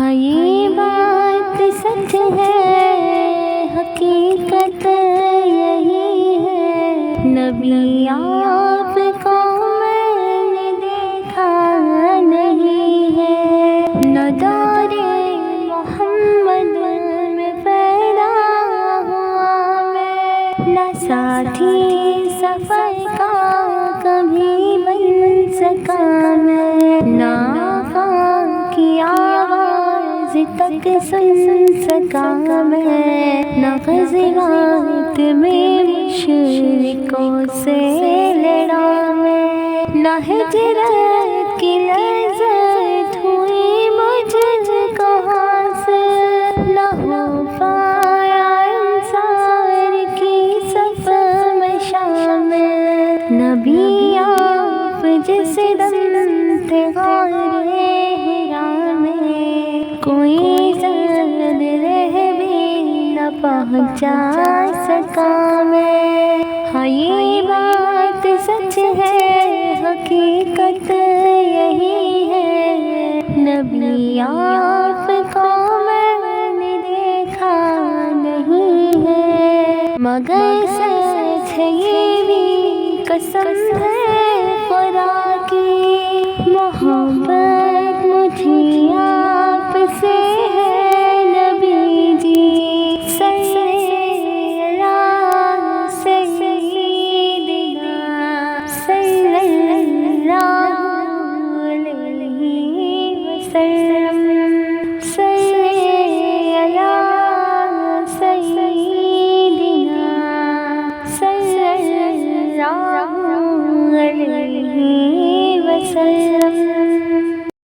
ہاں یہ بات سچ ہے، حقیقت یہی ہے، نبی آپ کو میں نے دیکھا نہیں ہے، نہ دور محمد میں پیدا ہوا میں، نہ ساتھی سفر کا کبھی بن سکا میں، نہ آقا کی آواز تک سن سکا میں، نہ غزوات میں مشرکوں سے لڑا میں، نہ ہجرت کی لذت ہوئی مجھ کو حاصل، نہ ہو پایا انصار کی صف میں شامل، نبی آپ جس دم تھے غار حرا میں، کوئی زند رہ بھی نہ پہنچا سکا میں، ہاں یہ بات سچ ہے، حقیقت یہی ہے، نبی آپ کو میں نے دیکھا نہیں ہے، مگر سچ ہے یہ بھی قسم ہے خدا کی، محبت مجھے آپ سے ہے نبی جی، صلی اللہ سیدنا صلی اللہ علیہ وسلم۔